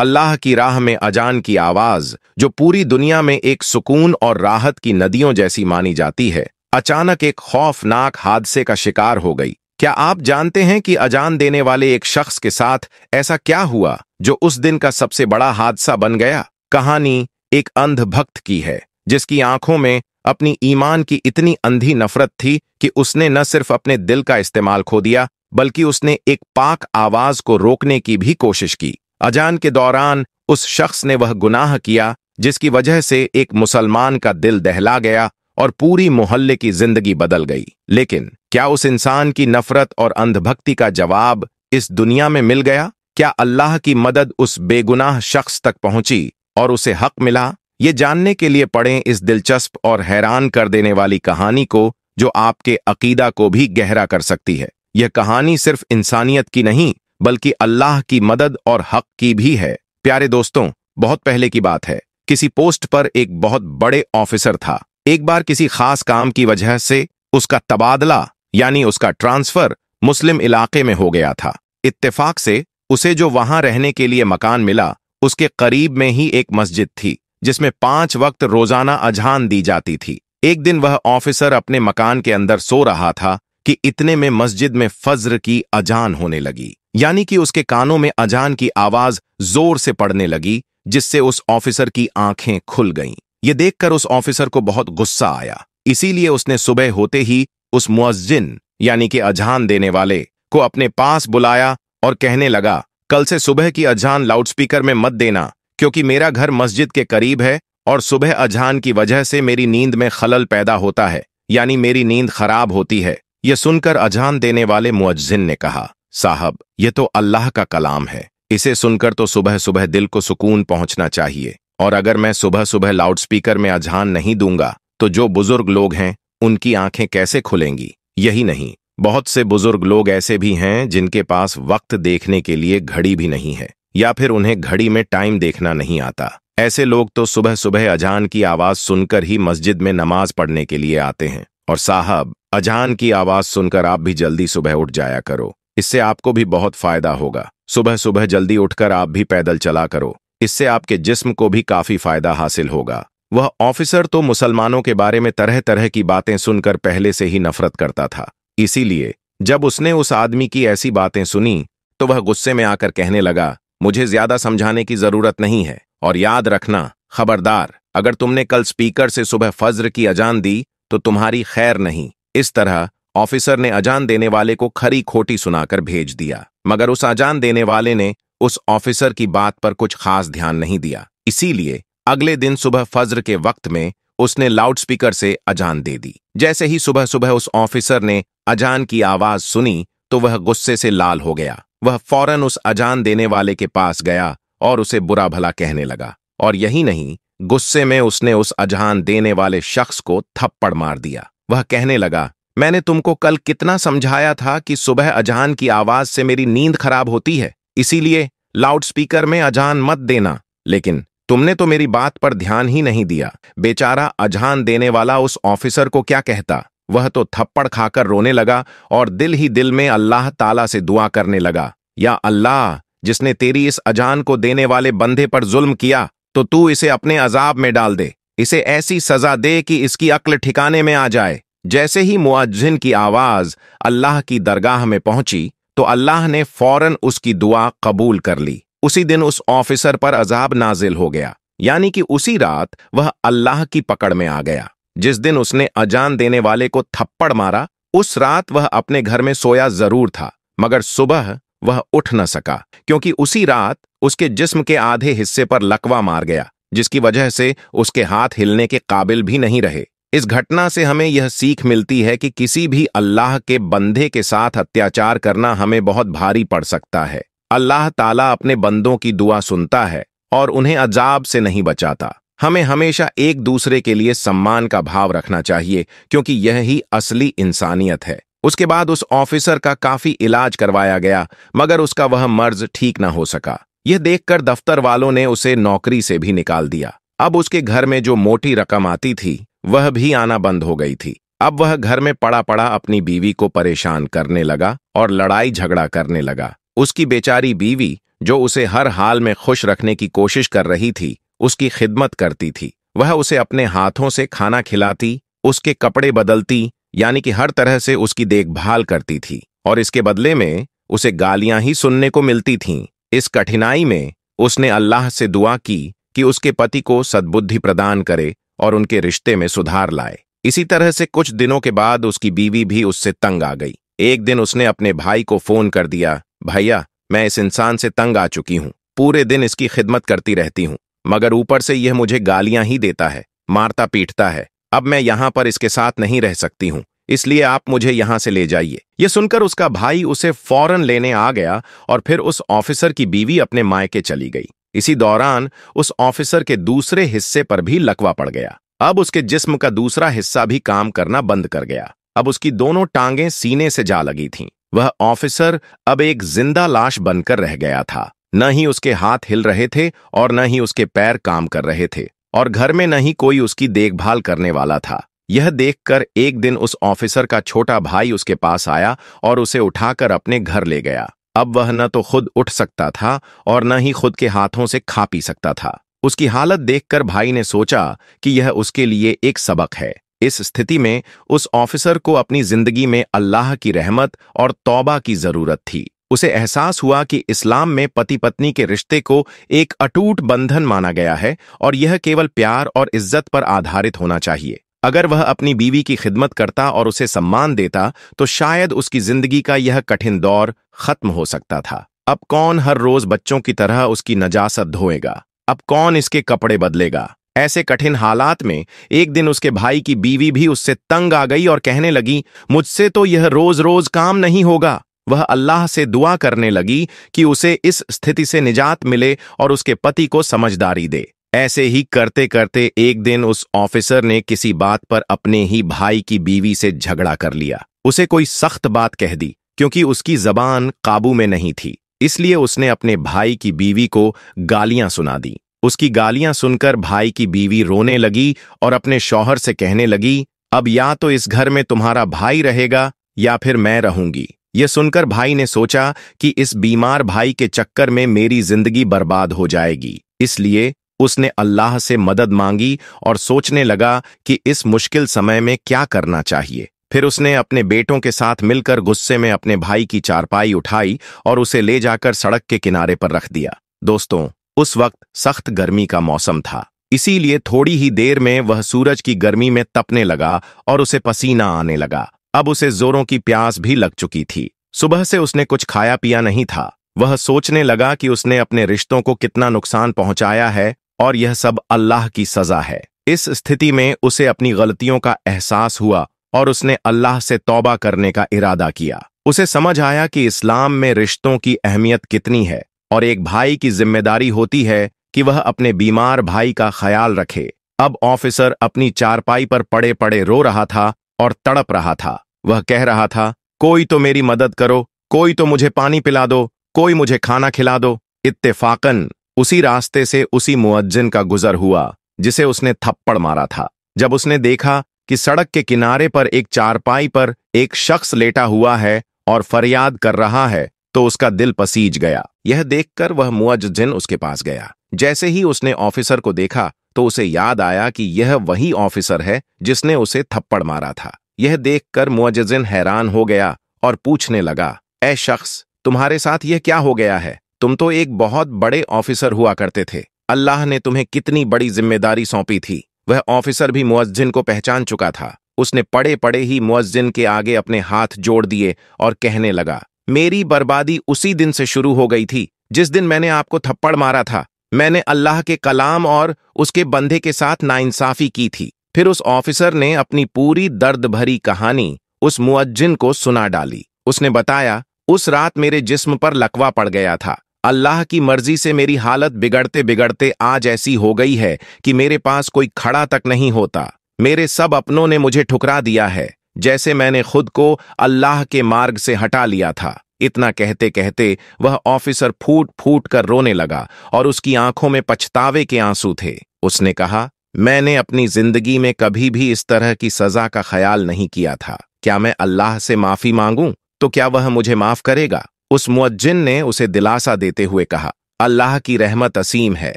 अल्लाह की राह में अजान की आवाज, जो पूरी दुनिया में एक सुकून और राहत की नदियों जैसी मानी जाती है, अचानक एक खौफनाक हादसे का शिकार हो गई। क्या आप जानते हैं कि अजान देने वाले एक शख्स के साथ ऐसा क्या हुआ जो उस दिन का सबसे बड़ा हादसा बन गया? कहानी एक अंध भक्त की है, जिसकी आंखों में अपनी ईमान की इतनी अंधी नफरत थी कि उसने न सिर्फ अपने दिल का इस्तेमाल खो दिया, बल्कि उसने एक पाक आवाज को रोकने की भी कोशिश की। अजान के दौरान उस शख्स ने वह गुनाह किया जिसकी वजह से एक मुसलमान का दिल दहला गया और पूरी मोहल्ले की जिंदगी बदल गई। लेकिन क्या उस इंसान की नफरत और अंधभक्ति का जवाब इस दुनिया में मिल गया? क्या अल्लाह की मदद उस बेगुनाह शख्स तक पहुंची और उसे हक मिला? ये जानने के लिए पढ़ें इस दिलचस्प और हैरान कर देने वाली कहानी को, जो आपके अकीदा को भी गहरा कर सकती है। यह कहानी सिर्फ इंसानियत की नहीं, बल्कि अल्लाह की मदद और हक की भी है। प्यारे दोस्तों, बहुत पहले की बात है। किसी पोस्ट पर एक बहुत बड़े ऑफिसर था। एक बार किसी खास काम की वजह से उसका तबादला यानी उसका ट्रांसफर मुस्लिम इलाके में हो गया था। इत्तेफाक से उसे जो वहां रहने के लिए मकान मिला, उसके करीब में ही एक मस्जिद थी जिसमें 5 वक्त रोजाना अजान दी जाती थी। एक दिन वह ऑफिसर अपने मकान के अंदर सो रहा था कि इतने में मस्जिद में फज्र की अजान होने लगी, यानी कि उसके कानों में अजान की आवाज जोर से पड़ने लगी, जिससे उस ऑफिसर की आंखें खुल गईं। ये देखकर उस ऑफिसर को बहुत गुस्सा आया। इसीलिए उसने सुबह होते ही उस मुअज्जिन यानी कि अजान देने वाले को अपने पास बुलाया और कहने लगा, कल से सुबह की अजान लाउडस्पीकर में मत देना, क्योंकि मेरा घर मस्जिद के करीब है और सुबह अजान की वजह से मेरी नींद में खलल पैदा होता है, यानी मेरी नींद खराब होती है। यह सुनकर अजान देने वाले मुअज्जिन ने कहा, साहब, यह तो अल्लाह का कलाम है। इसे सुनकर तो सुबह सुबह दिल को सुकून पहुंचना चाहिए, और अगर मैं सुबह सुबह लाउडस्पीकर में अजान नहीं दूंगा तो जो बुजुर्ग लोग हैं उनकी आंखें कैसे खुलेंगी? यही नहीं, बहुत से बुजुर्ग लोग ऐसे भी हैं जिनके पास वक्त देखने के लिए घड़ी भी नहीं है, या फिर उन्हें घड़ी में टाइम देखना नहीं आता। ऐसे लोग तो सुबह सुबह अजान की आवाज सुनकर ही मस्जिद में नमाज पढ़ने के लिए आते हैं। और साहब, अजान की आवाज सुनकर आप भी जल्दी सुबह उठ जाया करो, इससे आपको भी बहुत फायदा होगा। सुबह सुबह जल्दी उठकर आप भी पैदल चला करो, इससे आपके जिस्म को भी काफी फायदा हासिल होगा। वह ऑफिसर तो मुसलमानों के बारे में तरह तरह की बातें सुनकर पहले से ही नफरत करता था। इसीलिए जब उसने उस आदमी की ऐसी बातें सुनी तो वह गुस्से में आकर कहने लगा, मुझे ज्यादा समझाने की जरूरत नहीं है, और याद रखना, खबरदार, अगर तुमने कल स्पीकर से सुबह फज्र की अजान दी तो तुम्हारी खैर नहीं। इस तरह ऑफिसर ने अजान देने वाले को खरी खोटी सुनाकर भेज दिया, मगर उस अजान देने वाले ने उस ऑफिसर की बात पर कुछ खास ध्यान नहीं दिया। इसीलिए अगले दिन सुबह फज्र के वक्त में उसने लाउडस्पीकर से अजान दे दी। जैसे ही सुबह सुबह उस ऑफिसर ने अजान की आवाज सुनी तो वह गुस्से से लाल हो गया। वह फौरन उस अजान देने वाले के पास गया और उसे बुरा भला कहने लगा, और यही नहीं, गुस्से में उसने उस अजान देने वाले शख्स को थप्पड़ मार दिया। वह कहने लगा, मैंने तुमको कल कितना समझाया था कि सुबह अजान की आवाज से मेरी नींद खराब होती है, इसीलिए लाउडस्पीकर में अजान मत देना, लेकिन तुमने तो मेरी बात पर ध्यान ही नहीं दिया। बेचारा अजान देने वाला उस ऑफिसर को क्या कहता, वह तो थप्पड़ खाकर रोने लगा और दिल ही दिल में अल्लाह ताला से दुआ करने लगा, या अल्लाह, जिसने तेरी इस अजान को देने वाले बंदे पर जुल्म किया, तो तू इसे अपने अजाब में डाल दे, इसे ऐसी सजा दे कि इसकी अक्ल ठिकाने में आ जाए। जैसे ही मुअज्जिन की आवाज अल्लाह की दरगाह में पहुंची तो अल्लाह ने फौरन उसकी दुआ कबूल कर ली। उसी दिन उस ऑफिसर पर अजाब नाजिल हो गया, यानी कि उसी रात वह अल्लाह की पकड़ में आ गया। जिस दिन उसने अजान देने वाले को थप्पड़ मारा, उस रात वह अपने घर में सोया जरूर था, मगर सुबह वह उठ न सका, क्योंकि उसी रात उसके जिस्म के आधे हिस्से पर लकवा मार गया, जिसकी वजह से उसके हाथ हिलने के काबिल भी नहीं रहे। इस घटना से हमें यह सीख मिलती है कि किसी भी अल्लाह के बंदे के साथ अत्याचार करना हमें बहुत भारी पड़ सकता है। अल्लाह ताला अपने बंदों की दुआ सुनता है और उन्हें अजाब से नहीं बचाता। हमें हमेशा एक दूसरे के लिए सम्मान का भाव रखना चाहिए, क्योंकि यह ही असली इंसानियत है। उसके बाद उस ऑफिसर का काफी इलाज करवाया गया, मगर उसका वह मर्ज ठीक न हो सका। यह देखकर दफ्तर वालों ने उसे नौकरी से भी निकाल दिया। अब उसके घर में जो मोटी रकम आती थी वह भी आना बंद हो गई थी। अब वह घर में पड़ा पड़ा अपनी बीवी को परेशान करने लगा और लड़ाई झगड़ा करने लगा। उसकी बेचारी बीवी, जो उसे हर हाल में खुश रखने की कोशिश कर रही थी, उसकी खिदमत करती थी। वह उसे अपने हाथों से खाना खिलाती, उसके कपड़े बदलती, यानी कि हर तरह से उसकी देखभाल करती थी, और इसके बदले में उसे गालियां ही सुनने को मिलती थीं। इस कठिनाई में उसने अल्लाह से दुआ की कि उसके पति को सद्बुद्धि प्रदान करे और उनके रिश्ते में सुधार लाए। इसी तरह से कुछ दिनों के बाद उसकी बीवी भी उससे तंग आ गई। एक दिन उसने अपने भाई को फोन कर दिया, भैया, मैं इस इंसान से तंग आ चुकी हूँ। पूरे दिन इसकी खिदमत करती रहती हूँ, मगर ऊपर से यह मुझे गालियां ही देता है, मारता पीटता है। अब मैं यहाँ पर इसके साथ नहीं रह सकती हूँ, इसलिए आप मुझे यहाँ से ले जाइए। यह सुनकर उसका भाई उसे फौरन लेने आ गया और फिर उस ऑफिसर की बीवी अपने मायके चली गई। इसी दौरान उस ऑफिसर के दूसरे हिस्से पर भी लकवा पड़ गया। अब उसके जिस्म का दूसरा हिस्सा भी काम करना बंद कर गया। अब उसकी दोनों टांगें सीने से जा लगी थीं। वह ऑफिसर अब एक जिंदा लाश बनकर रह गया था। न ही उसके हाथ हिल रहे थे और न ही उसके पैर काम कर रहे थे, और घर में न ही कोई उसकी देखभाल करने वाला था। यह देखकर एक दिन उस ऑफिसर का छोटा भाई उसके पास आया और उसे उठाकर अपने घर ले गया। अब वह न तो खुद उठ सकता था और न ही खुद के हाथों से खा पी सकता था। उसकी हालत देखकर भाई ने सोचा कि यह उसके लिए एक सबक है। इस स्थिति में उस ऑफिसर को अपनी जिंदगी में अल्लाह की रहमत और तौबा की जरूरत थी। उसे एहसास हुआ कि इस्लाम में पति पत्नी के रिश्ते को एक अटूट बंधन माना गया है और यह केवल प्यार और इज्जत पर आधारित होना चाहिए। अगर वह अपनी बीवी की खिदमत करता और उसे सम्मान देता तो शायद उसकी जिंदगी का यह कठिन दौर खत्म हो सकता था। अब कौन हर रोज बच्चों की तरह उसकी नजासत धोएगा? अब कौन इसके कपड़े बदलेगा? ऐसे कठिन हालात में एक दिन उसके भाई की बीवी भी उससे तंग आ गई और कहने लगी, मुझसे तो यह रोज रोज काम नहीं होगा। वह अल्लाह से दुआ करने लगी कि उसे इस स्थिति से निजात मिले और उसके पति को समझदारी दे। ऐसे ही करते करते एक दिन उस ऑफिसर ने किसी बात पर अपने ही भाई की बीवी से झगड़ा कर लिया। उसे कोई सख्त बात कह दी, क्योंकि उसकी जबान काबू में नहीं थी। इसलिए उसने अपने भाई की बीवी को गालियां सुना दी। उसकी गालियां सुनकर भाई की बीवी रोने लगी और अपने शौहर से कहने लगी, अब या तो इस घर में तुम्हारा भाई रहेगा या फिर मैं रहूंगी। यह सुनकर भाई ने सोचा कि इस बीमार भाई के चक्कर में मेरी जिंदगी बर्बाद हो जाएगी। इसलिए उसने अल्लाह से मदद मांगी और सोचने लगा कि इस मुश्किल समय में क्या करना चाहिए। फिर उसने अपने बेटों के साथ मिलकर गुस्से में अपने भाई की चारपाई उठाई और उसे ले जाकर सड़क के किनारे पर रख दिया। दोस्तों, उस वक्त सख्त गर्मी का मौसम था, इसीलिए थोड़ी ही देर में वह सूरज की गर्मी में तपने लगा और उसे पसीना आने लगा। अब उसे जोरों की प्यास भी लग चुकी थी। सुबह से उसने कुछ खाया पिया नहीं था। वह सोचने लगा कि उसने अपने रिश्तों को कितना नुकसान पहुंचाया है और यह सब अल्लाह की सजा है। इस स्थिति में उसे अपनी गलतियों का एहसास हुआ और उसने अल्लाह से तौबा करने का इरादा किया। उसे समझ आया कि इस्लाम में रिश्तों की अहमियत कितनी है और एक भाई की जिम्मेदारी होती है कि वह अपने बीमार भाई का ख्याल रखे। अब ऑफिसर अपनी चारपाई पर पड़े पड़े रो रहा था और तड़प रहा था। वह कह रहा था, कोई तो मेरी मदद करो, कोई तो मुझे पानी पिला दो, कोई मुझे खाना खिला दो। इत्तेफाकन उसी रास्ते से उसी मुअज्जिन का गुजर हुआ जिसे उसने थप्पड़ मारा था। जब उसने देखा कि सड़क के किनारे पर एक चारपाई पर एक शख्स लेटा हुआ है और फरियाद कर रहा है तो उसका दिल पसीज गया। यह देखकर वह मुअज्जिन उसके पास गया। जैसे ही उसने ऑफिसर को देखा तो उसे याद आया कि यह वही ऑफिसर है जिसने उसे थप्पड़ मारा था। यह देखकर मुअज्जिन हैरान हो गया और पूछने लगा, ऐ शख्स, तुम्हारे साथ यह क्या हो गया है? तुम तो एक बहुत बड़े ऑफिसर हुआ करते थे। अल्लाह ने तुम्हें कितनी बड़ी जिम्मेदारी सौंपी थी। वह ऑफिसर भी मुअज्जिन को पहचान चुका था। उसने पड़े पड़े ही मुअज्जिन के आगे अपने हाथ जोड़ दिए और कहने लगा, मेरी बर्बादी उसी दिन से शुरू हो गई थी जिस दिन मैंने आपको थप्पड़ मारा था। मैंने अल्लाह के कलाम और उसके बंदे के साथ नाइंसाफी की थी। फिर उस ऑफिसर ने अपनी पूरी दर्द भरी कहानी उस मुअज्जिन को सुना डाली। उसने बताया, उस रात मेरे जिस्म पर लकवा पड़ गया था। अल्लाह की मर्जी से मेरी हालत बिगड़ते बिगड़ते आज ऐसी हो गई है कि मेरे पास कोई खड़ा तक नहीं होता। मेरे सब अपनों ने मुझे ठुकरा दिया है, जैसे मैंने खुद को अल्लाह के मार्ग से हटा लिया था। इतना कहते कहते वह ऑफिसर फूट फूट कर रोने लगा और उसकी आंखों में पछतावे के आंसू थे। उसने कहा, मैंने अपनी जिंदगी में कभी भी इस तरह की सजा का ख्याल नहीं किया था। क्या मैं अल्लाह से माफी मांगूं तो क्या वह मुझे माफ करेगा? उस मुअज्जिन ने उसे दिलासा देते हुए कहा, अल्लाह की रहमत असीम है।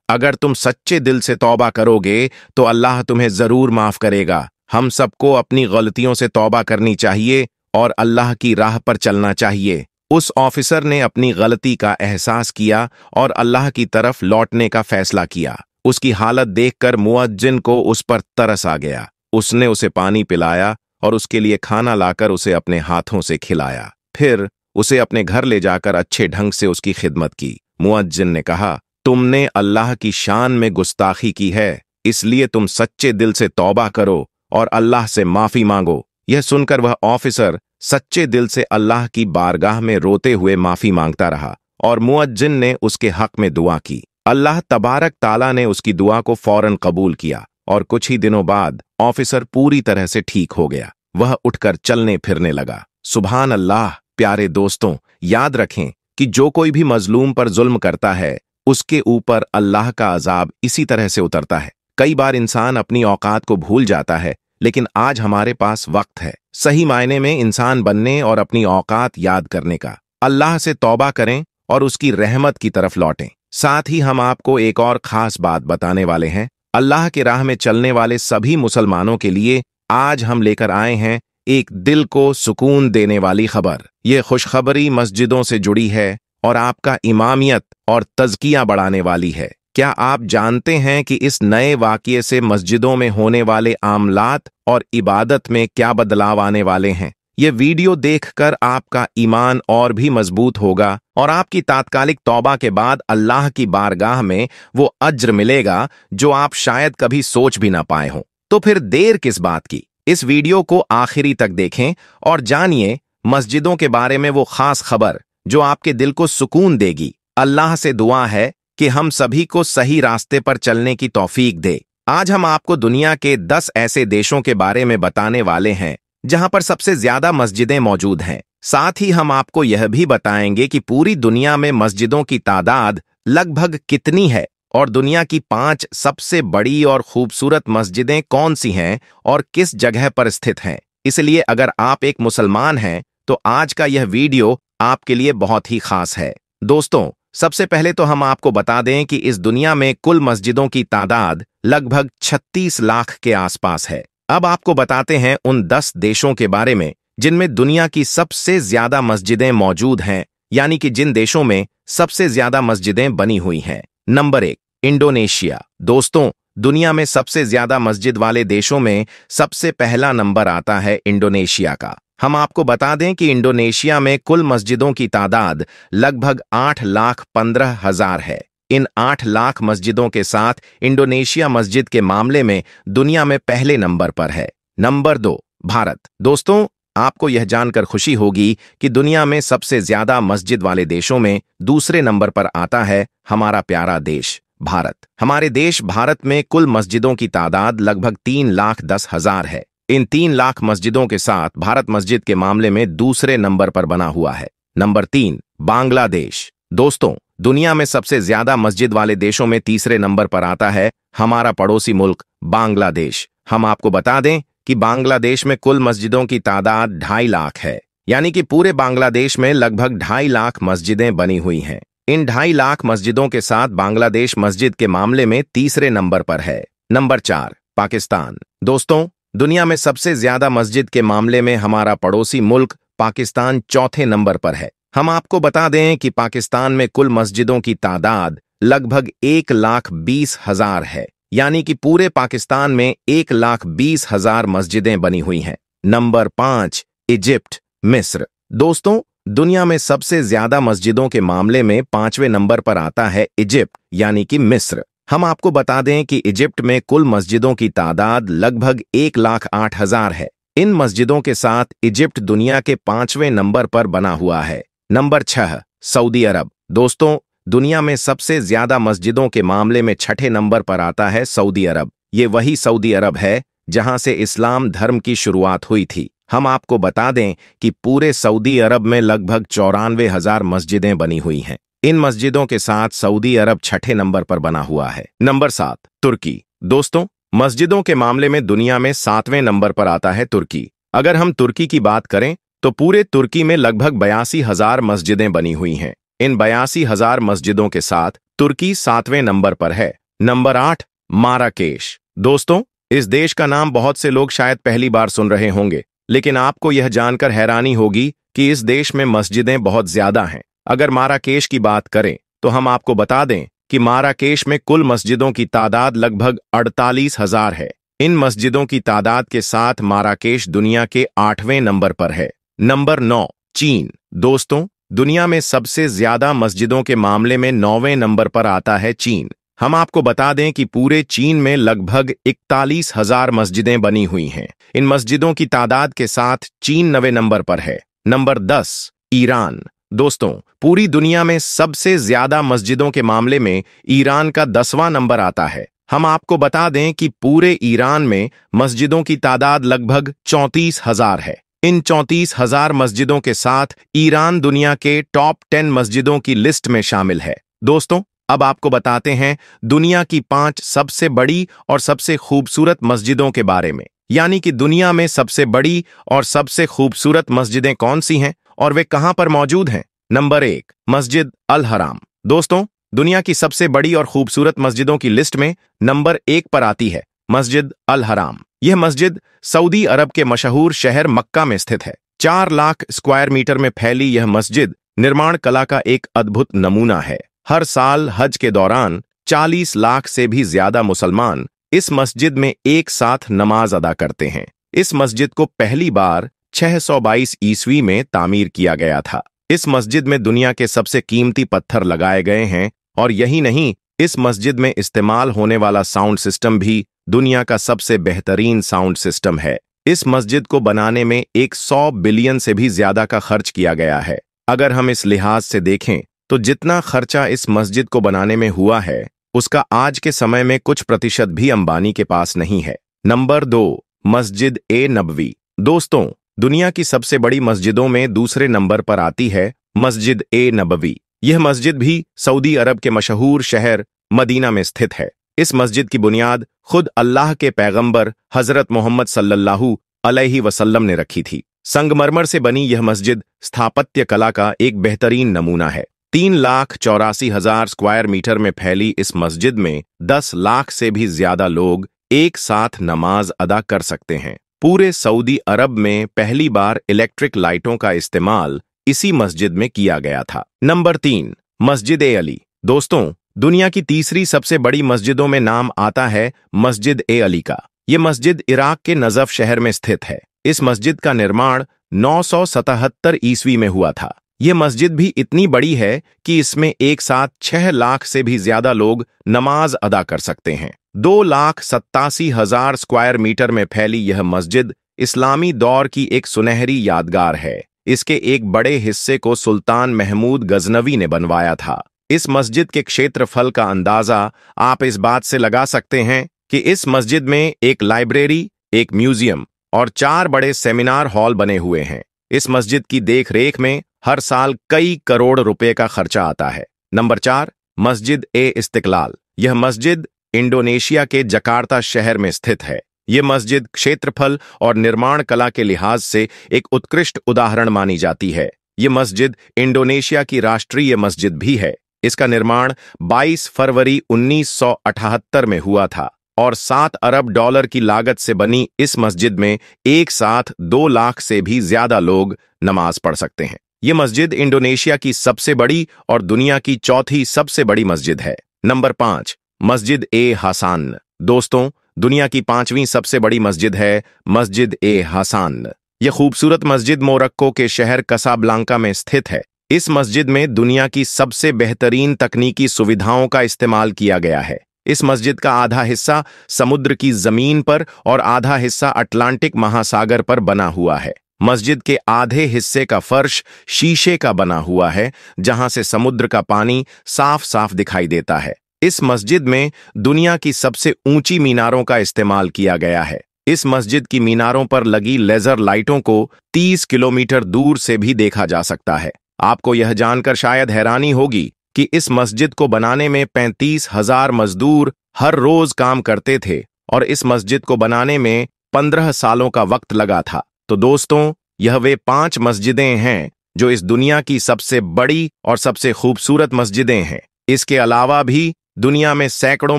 अगर तुम सच्चे दिल से तौबा करोगे तो अल्लाह तुम्हें जरूर माफ करेगा। हम सबको अपनी गलतियों से तौबा करनी चाहिए और अल्लाह की राह पर चलना चाहिए। उस ऑफिसर ने अपनी गलती का एहसास किया और अल्लाह की तरफ लौटने का फैसला किया। उसकी हालत देखकर मुअज्जिन को उस पर तरस आ गया। उसने उसे पानी पिलाया और उसके लिए खाना लाकर उसे अपने हाथों से खिलाया। फिर उसे अपने घर ले जाकर अच्छे ढंग से उसकी खिदमत की। मुअज्जिन ने कहा, तुमने अल्लाह की शान में गुस्ताखी की है, इसलिए तुम सच्चे दिल से तौबा करो और अल्लाह से माफी मांगो। यह सुनकर वह ऑफिसर सच्चे दिल से अल्लाह की बारगाह में रोते हुए माफी मांगता रहा और मुअज्जिन ने उसके हक में दुआ की। अल्लाह तबारक ताला ने उसकी दुआ को फौरन कबूल किया और कुछ ही दिनों बाद ऑफिसर पूरी तरह से ठीक हो गया। वह उठकर चलने फिरने लगा। सुभान अल्लाह। प्यारे दोस्तों, याद रखें कि जो कोई भी मजलूम पर जुल्म करता है उसके ऊपर अल्लाह का अजाब इसी तरह से उतरता है। कई बार इंसान अपनी औकात को भूल जाता है, लेकिन आज हमारे पास वक्त है सही मायने में इंसान बनने और अपनी औकात याद करने का। अल्लाह से तौबा करें और उसकी रहमत की तरफ लौटें। साथ ही हम आपको एक और खास बात बताने वाले हैं। अल्लाह के राह में चलने वाले सभी मुसलमानों के लिए आज हम लेकर आए हैं एक दिल को सुकून देने वाली खबर। यह खुशखबरी मस्जिदों से जुड़ी है और आपका इमामियत और तज़किया बढ़ाने वाली है। क्या आप जानते हैं कि इस नए वाक़ये से मस्जिदों में होने वाले आमलात और इबादत में क्या बदलाव आने वाले हैं? ये वीडियो देखकर आपका ईमान और भी मजबूत होगा और आपकी तात्कालिक तौबा के बाद अल्लाह की बारगाह में वो अज्र मिलेगा जो आप शायद कभी सोच भी ना पाए हों। तो फिर देर किस बात की? इस वीडियो को आखिरी तक देखें और जानिए मस्जिदों के बारे में वो खास खबर जो आपके दिल को सुकून देगी। अल्लाह से दुआ है कि हम सभी को सही रास्ते पर चलने की तौफीक दे। आज हम आपको दुनिया के 10 ऐसे देशों के बारे में बताने वाले हैं जहां पर सबसे ज्यादा मस्जिदें मौजूद हैं। साथ ही हम आपको यह भी बताएंगे कि पूरी दुनिया में मस्जिदों की तादाद लगभग कितनी है और दुनिया की 5 सबसे बड़ी और खूबसूरत मस्जिदें कौन सी हैं और किस जगह पर स्थित हैं। इसलिए अगर आप एक मुसलमान हैं तो आज का यह वीडियो आपके लिए बहुत ही खास है। दोस्तों, सबसे पहले तो हम आपको बता दें कि इस दुनिया में कुल मस्जिदों की तादाद लगभग 36 लाख के आसपास है। अब आपको बताते हैं उन 10 देशों के बारे में जिनमें दुनिया की सबसे ज्यादा मस्जिदें मौजूद हैं, यानी कि जिन देशों में सबसे ज्यादा मस्जिदें बनी हुई हैं। Number 1, Indonesia. दोस्तों, दुनिया में सबसे ज्यादा मस्जिद वाले देशों में सबसे पहला नंबर आता है इंडोनेशिया का। हम आपको बता दें कि इंडोनेशिया में कुल मस्जिदों की तादाद लगभग 8,15,000 है। इन 8 लाख मस्जिदों के साथ इंडोनेशिया मस्जिद के मामले में दुनिया में पहले नंबर पर है। नंबर 2, भारत। दोस्तों, आपको यह जानकर खुशी होगी कि दुनिया में सबसे ज्यादा मस्जिद वाले देशों में दूसरे नंबर पर आता है हमारा प्यारा देश भारत। हमारे देश भारत में कुल मस्जिदों की तादाद लगभग 3,10,000 है। इन 3 लाख मस्जिदों के साथ भारत मस्जिद के मामले में दूसरे नंबर पर बना हुआ है। नंबर 3, बांग्लादेश। दोस्तों, दुनिया में सबसे ज्यादा मस्जिद वाले देशों में तीसरे नंबर पर आता है हमारा पड़ोसी मुल्क बांग्लादेश। हम आपको बता दें कि बांग्लादेश में कुल मस्जिदों की तादाद 2.5 लाख है, यानी कि पूरे बांग्लादेश में लगभग 2.5 लाख मस्जिदें बनी हुई हैं। इन 2.5 लाख मस्जिदों के साथ बांग्लादेश मस्जिद के मामले में तीसरे नंबर पर है। नंबर 4, पाकिस्तान। दोस्तों, दुनिया में सबसे ज्यादा मस्जिद के मामले में हमारा पड़ोसी मुल्क पाकिस्तान चौथे नंबर पर है। हम आपको बता दें कि पाकिस्तान में कुल मस्जिदों की तादाद लगभग 1,20,000 है, यानी कि पूरे पाकिस्तान में 1,20,000 मस्जिदें बनी हुई हैं। नंबर 5, इजिप्ट, मिस्र। दोस्तों, दुनिया में सबसे ज्यादा मस्जिदों के मामले में 5वें नंबर पर आता है इजिप्ट, यानी कि मिस्र। हम आपको बता दें कि इजिप्ट में कुल मस्जिदों की तादाद लगभग 1,08,000 है। इन मस्जिदों के साथ इजिप्ट दुनिया के 5वें नंबर पर बना हुआ है। नंबर 6, सऊदी अरब। दोस्तों, दुनिया में सबसे ज्यादा मस्जिदों के मामले में 6ठे नंबर पर आता है सऊदी अरब। ये वही सऊदी अरब है जहां से इस्लाम धर्म की शुरुआत हुई थी। हम आपको बता दें कि पूरे सऊदी अरब में लगभग 94,000 मस्जिदें बनी हुई हैं। इन मस्जिदों के साथ सऊदी अरब 6ठे नंबर पर बना हुआ है। नंबर 7, तुर्की। दोस्तों, मस्जिदों के मामले में दुनिया में 7वें नंबर पर आता है तुर्की। अगर हम तुर्की की बात करें तो पूरे तुर्की में लगभग 82,000 मस्जिदें बनी हुई हैं। इन 82,000 मस्जिदों के साथ तुर्की 7वें नंबर पर है। Number 8, Marrakesh. दोस्तों, इस देश का नाम बहुत से लोग शायद पहली बार सुन रहे होंगे, लेकिन आपको यह जानकर हैरानी होगी कि इस देश में मस्जिदें बहुत ज्यादा हैं। अगर माराकेश की बात करें तो हम आपको बता दें कि माराकेश में कुल मस्जिदों की तादाद लगभग 48,000 है। इन मस्जिदों की तादाद के साथ माराकेश दुनिया के 8वें नंबर पर है। नंबर 9, चीन। दोस्तों, दुनिया में सबसे ज्यादा मस्जिदों के मामले में 9वें नंबर पर आता है चीन। हम आपको बता दें कि पूरे चीन में लगभग 41,000 मस्जिदें बनी हुई हैं। इन मस्जिदों की तादाद के साथ चीन 9वें नंबर पर है। Number 10, Iran. दोस्तों, पूरी दुनिया में सबसे ज्यादा मस्जिदों के मामले में ईरान का 10वां नंबर आता है। हम आपको बता दें कि पूरे ईरान में मस्जिदों की तादाद लगभग 34,000 है। इन 34,000 मस्जिदों के साथ ईरान दुनिया के टॉप 10 मस्जिदों की लिस्ट में शामिल है। दोस्तों, अब आपको बताते हैं दुनिया की 5 सबसे बड़ी और सबसे खूबसूरत मस्जिदों के बारे में, यानी कि दुनिया में सबसे बड़ी और सबसे खूबसूरत मस्जिदें कौन सी हैं और वे कहां पर मौजूद हैं। नंबर 1, मस्जिद अल हराम। दोस्तों, दुनिया की सबसे बड़ी और खूबसूरत मस्जिदों की लिस्ट में नंबर 1 पर आती है मस्जिद अल हराम। यह मस्जिद सऊदी अरब के मशहूर शहर मक्का में स्थित है। 4 लाख स्क्वायर मीटर में फैली यह मस्जिद निर्माण कला का एक अद्भुत नमूना है। हर साल हज के दौरान 40 लाख से भी ज्यादा मुसलमान इस मस्जिद में एक साथ नमाज अदा करते हैं। इस मस्जिद को पहली बार 622 ईस्वी में तामीर किया गया था। इस मस्जिद में दुनिया के सबसे कीमती पत्थर लगाए गए हैं और यही नहीं, इस मस्जिद में इस्तेमाल होने वाला साउंड सिस्टम भी दुनिया का सबसे बेहतरीन साउंड सिस्टम है। इस मस्जिद को बनाने में 100 बिलियन से भी ज्यादा का खर्च किया गया है। अगर हम इस लिहाज से देखें तो जितना खर्चा इस मस्जिद को बनाने में हुआ है, उसका आज के समय में कुछ प्रतिशत भी अंबानी के पास नहीं है। नंबर 2, मस्जिद ए नबवी। दोस्तों, दुनिया की सबसे बड़ी मस्जिदों में दूसरे नंबर पर आती है मस्जिद ए नबवी। यह मस्जिद भी सऊदी अरब के मशहूर शहर मदीना में स्थित है। इस मस्जिद की बुनियाद खुद अल्लाह के पैगंबर हजरत मोहम्मद सल्लल्लाहु अलैहि वसल्लम ने रखी थी। संगमरमर से बनी यह मस्जिद स्थापत्य कला का एक बेहतरीन नमूना है। 3,84,000 स्क्वायर मीटर में फैली इस मस्जिद में 10 लाख से भी ज्यादा लोग एक साथ नमाज अदा कर सकते हैं। पूरे सऊदी अरब में पहली बार इलेक्ट्रिक लाइटों का इस्तेमाल इसी मस्जिद में किया गया था। नंबर 3, मस्जिद ए अली। दोस्तों, दुनिया की तीसरी सबसे बड़ी मस्जिदों में नाम आता है मस्जिद ए अली का। यह मस्जिद इराक के नजफ शहर में स्थित है। इस मस्जिद का निर्माण 977 ईस्वी में हुआ था। यह मस्जिद भी इतनी बड़ी है कि इसमें एक साथ 6 लाख से भी ज्यादा लोग नमाज अदा कर सकते हैं। 2,87,000 स्क्वायर मीटर में फैली यह मस्जिद इस्लामी दौर की एक सुनहरी यादगार है। इसके एक बड़े हिस्से को सुल्तान महमूद गजनवी ने बनवाया था। इस मस्जिद के क्षेत्रफल का अंदाजा आप इस बात से लगा सकते हैं कि इस मस्जिद में एक लाइब्रेरी, एक म्यूजियम और 4 बड़े सेमिनार हॉल बने हुए हैं। इस मस्जिद की देखरेख में हर साल कई करोड़ रुपए का खर्चा आता है। नंबर 4, मस्जिद ए इस्तिकलाल। यह मस्जिद इंडोनेशिया के जकार्ता शहर में स्थित है। यह मस्जिद क्षेत्रफल और निर्माण कला के लिहाज से एक उत्कृष्ट उदाहरण मानी जाती है। यह मस्जिद इंडोनेशिया की राष्ट्रीय मस्जिद भी है। इसका निर्माण 22 फरवरी 1978 में हुआ था और $7 अरब की लागत से बनी इस मस्जिद में एक साथ 2 लाख से भी ज्यादा लोग नमाज पढ़ सकते हैं। यह मस्जिद इंडोनेशिया की सबसे बड़ी और दुनिया की चौथी सबसे बड़ी मस्जिद है। नंबर 5, मस्जिद ए हसान। दोस्तों, दुनिया की 5वीं सबसे बड़ी मस्जिद है मस्जिद ए हसान। यह खूबसूरत मस्जिद मोरक्को के शहर कसाब्लांका में स्थित है। इस मस्जिद में दुनिया की सबसे बेहतरीन तकनीकी सुविधाओं का इस्तेमाल किया गया है। इस मस्जिद का आधा हिस्सा समुद्र की जमीन पर और आधा हिस्सा अटलांटिक महासागर पर बना हुआ है। मस्जिद के आधे हिस्से का फर्श शीशे का बना हुआ है, जहां से समुद्र का पानी साफ साफ दिखाई देता है। इस मस्जिद में दुनिया की सबसे ऊंची मीनारों का इस्तेमाल किया गया है। इस मस्जिद की मीनारों पर लगी लेजर लाइटों को 30 किलोमीटर दूर से भी देखा जा सकता है। आपको यह जानकर शायद हैरानी होगी कि इस मस्जिद को बनाने में 35,000 मजदूर हर रोज काम करते थे और इस मस्जिद को बनाने में 15 सालों का वक्त लगा था। तो दोस्तों, यह वे 5 मस्जिदें हैं जो इस दुनिया की सबसे बड़ी और सबसे खूबसूरत मस्जिदें हैं। इसके अलावा भी दुनिया में सैकड़ों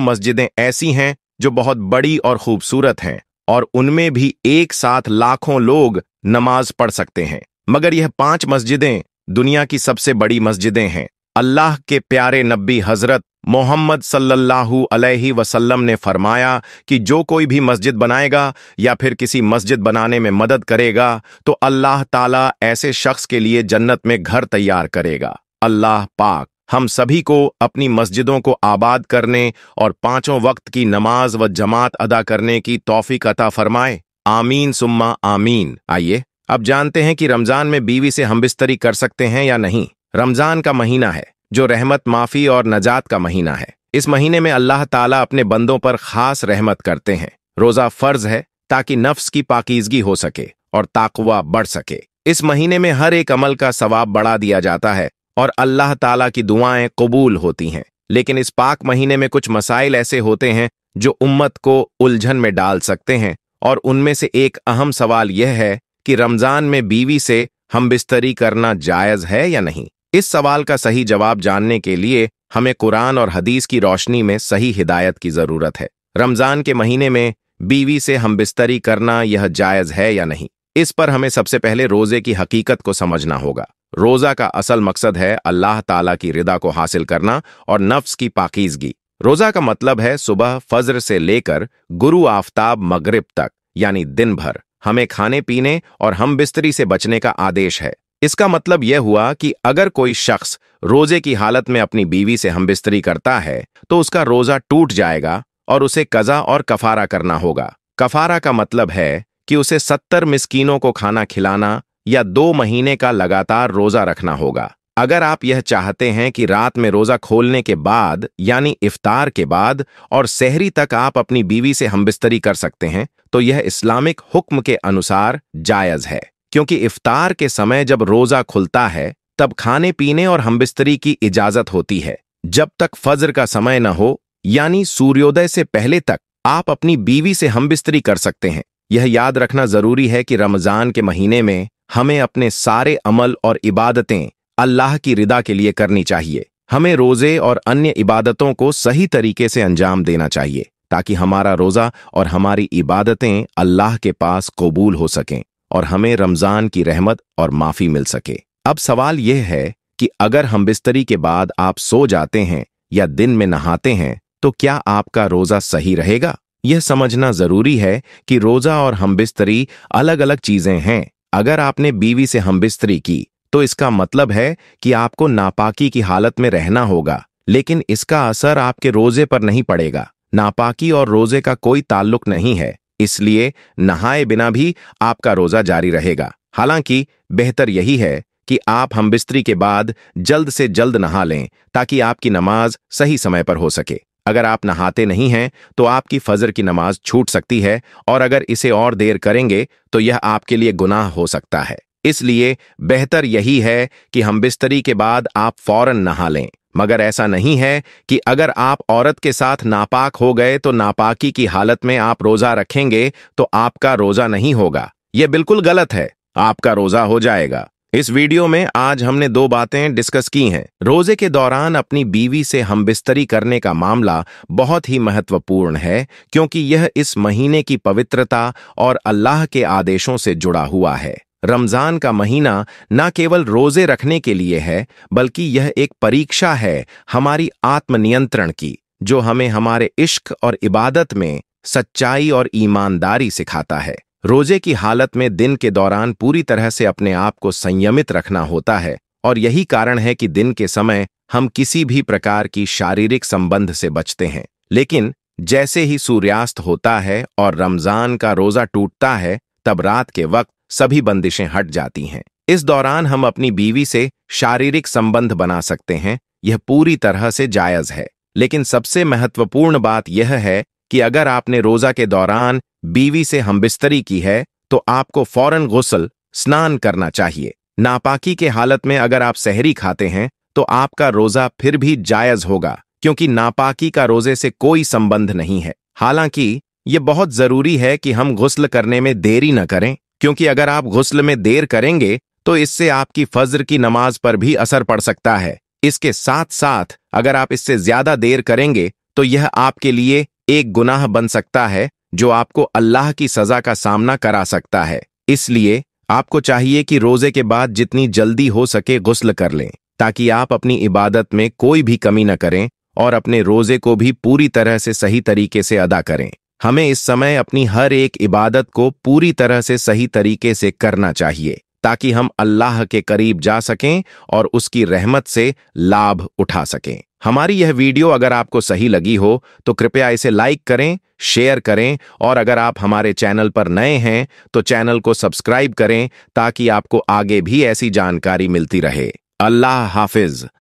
मस्जिदें ऐसी हैं जो बहुत बड़ी और खूबसूरत हैं और उनमें भी एक साथ लाखों लोग नमाज पढ़ सकते हैं। मगर यह 5 मस्जिदें दुनिया की सबसे बड़ी मस्जिदें हैं। अल्लाह के प्यारे नबी हजरत मोहम्मद सल्लल्लाहु अलैहि वसल्लम ने फरमाया कि जो कोई भी मस्जिद बनाएगा या फिर किसी मस्जिद बनाने में मदद करेगा तो अल्लाह ताला ऐसे शख्स के लिए जन्नत में घर तैयार करेगा। अल्लाह पाक हम सभी को अपनी मस्जिदों को आबाद करने और 5 वक्त की नमाज व जमात अदा करने की तौफीक अता फरमाए। आमीन सुम्मा आमीन। आइए अब जानते हैं कि रमजान में बीवी से हमबिस्तरी कर सकते हैं या नहीं। रमजान का महीना है जो रहमत, माफी और नजात का महीना है। इस महीने में अल्लाह ताला अपने बंदों पर खास रहमत करते हैं। रोजा फर्ज है ताकि नफ्स की पाकीज़गी हो सके और ताक़वा बढ़ सके। इस महीने में हर एक अमल का सवाब बढ़ा दिया जाता है और अल्लाह ताला की दुआएं कबूल होती हैं। लेकिन इस पाक महीने में कुछ मसाइल ऐसे होते हैं जो उम्मत को उलझन में डाल सकते हैं और उनमें से एक अहम सवाल यह है कि रमजान में बीवी से हमबिस्तरी करना जायज है या नहीं। इस सवाल का सही जवाब जानने के लिए हमें कुरान और हदीस की रोशनी में सही हिदायत की जरूरत है। रमजान के महीने में बीवी से हमबिस्तरी करना यह जायज है या नहीं, इस पर हमें सबसे पहले रोजे की हकीकत को समझना होगा। रोजा का असल मकसद है अल्लाह ताला की रिदा को हासिल करना और नफ्स की पाकीज़गी। रोजा का मतलब है सुबह फज्र से लेकर गुरु आफताब मगरिब तक यानी दिन भर हमें खाने पीने और हमबिस्तरी से बचने का आदेश है। इसका मतलब यह हुआ कि अगर कोई शख्स रोजे की हालत में अपनी बीवी से हमबिस्तरी करता है तो उसका रोजा टूट जाएगा और उसे कज़ा और कफारा करना होगा। कफारा का मतलब है कि उसे 70 मिस्कीनों को खाना खिलाना या 2 महीने का लगातार रोजा रखना होगा। अगर आप यह चाहते हैं कि रात में रोजा खोलने के बाद यानी इफ्तार के बाद और सहरी तक आप अपनी बीवी से हमबिस्तरी कर सकते हैं तो यह इस्लामिक हुक्म के अनुसार जायज है, क्योंकि इफ्तार के समय जब रोजा खुलता है तब खाने पीने और हमबिस्तरी की इजाजत होती है। जब तक फज्र का समय न हो यानी सूर्योदय से पहले तक आप अपनी बीवी से हमबिस्तरी कर सकते हैं। यह याद रखना जरूरी है कि रमजान के महीने में हमें अपने सारे अमल और इबादतें अल्लाह की रिदा के लिए करनी चाहिए। हमें रोजे और अन्य इबादतों को सही तरीके से अंजाम देना चाहिए ताकि हमारा रोजा और हमारी इबादतें अल्लाह के पास कबूल हो सकें और हमें रमजान की रहमत और माफी मिल सके। अब सवाल यह है कि अगर हमबिस्तरी के बाद आप सो जाते हैं या दिन में नहाते हैं तो क्या आपका रोजा सही रहेगा? यह समझना जरूरी है कि रोजा और हमबिस्तरी अलग अलग चीजें हैं। अगर आपने बीवी से हमबिस्तरी की तो इसका मतलब है कि आपको नापाकी की हालत में रहना होगा, लेकिन इसका असर आपके रोजे पर नहीं पड़ेगा। नापाकी और रोजे का कोई ताल्लुक नहीं है, इसलिए नहाए बिना भी आपका रोजा जारी रहेगा। हालांकि बेहतर यही है कि आप हमबिस्तरी के बाद जल्द से जल्द नहा लें ताकि आपकी नमाज सही समय पर हो सके। अगर आप नहाते नहीं हैं तो आपकी फजर की नमाज छूट सकती है और अगर इसे और देर करेंगे तो यह आपके लिए गुनाह हो सकता है। इसलिए बेहतर यही है कि हमबिस्तरी के बाद आप फौरन नहा लें। मगर ऐसा नहीं है कि अगर आप औरत के साथ नापाक हो गए तो नापाकी की हालत में आप रोजा रखेंगे तो आपका रोजा नहीं होगा। यह बिल्कुल गलत है, आपका रोजा हो जाएगा। इस वीडियो में आज हमने 2 बातें डिस्कस की हैं। रोजे के दौरान अपनी बीवी से हमबिस्तरी करने का मामला बहुत ही महत्वपूर्ण है क्योंकि यह इस महीने की पवित्रता और अल्लाह के आदेशों से जुड़ा हुआ है। रमजान का महीना न केवल रोजे रखने के लिए है बल्कि यह एक परीक्षा है हमारी आत्मनियंत्रण की, जो हमें हमारे इश्क और इबादत में सच्चाई और ईमानदारी सिखाता है। रोजे की हालत में दिन के दौरान पूरी तरह से अपने आप को संयमित रखना होता है और यही कारण है कि दिन के समय हम किसी भी प्रकार की शारीरिक संबंध से बचते हैं। लेकिन जैसे ही सूर्यास्त होता है और रमजान का रोजा टूटता है तब रात के वक्त सभी बंदिशें हट जाती हैं। इस दौरान हम अपनी बीवी से शारीरिक संबंध बना सकते हैं, यह पूरी तरह से जायज है। लेकिन सबसे महत्वपूर्ण बात यह है कि अगर आपने रोजा के दौरान बीवी से हमबिस्तरी की है तो आपको फौरन गुस्ल स्नान करना चाहिए। नापाकी के हालत में अगर आप सहरी खाते हैं तो आपका रोजा फिर भी जायज होगा क्योंकि नापाकी का रोजे से कोई संबंध नहीं है। हालांकि यह बहुत जरूरी है कि हम गुस्ल करने में देरी न करें, क्योंकि अगर आप गुस्ल में देर करेंगे तो इससे आपकी फज्र की नमाज पर भी असर पड़ सकता है। इसके साथ साथ अगर आप इससे ज्यादा देर करेंगे तो यह आपके लिए एक गुनाह बन सकता है जो आपको अल्लाह की सजा का सामना करा सकता है। इसलिए आपको चाहिए कि रोजे के बाद जितनी जल्दी हो सके गुस्ल कर लें, ताकि आप अपनी इबादत में कोई भी कमी न करें और अपने रोजे को भी पूरी तरह से सही तरीके से अदा करें। हमें इस समय अपनी हर एक इबादत को पूरी तरह से सही तरीके से करना चाहिए, ताकि हम अल्लाह के करीब जा सकें और उसकी रहमत से लाभ उठा सकें। हमारी यह वीडियो अगर आपको सही लगी हो तो कृपया इसे लाइक करें, शेयर करें और अगर आप हमारे चैनल पर नए हैं तो चैनल को सब्सक्राइब करें ताकि आपको आगे भी ऐसी जानकारी मिलती रहे। अल्लाह हाफिज।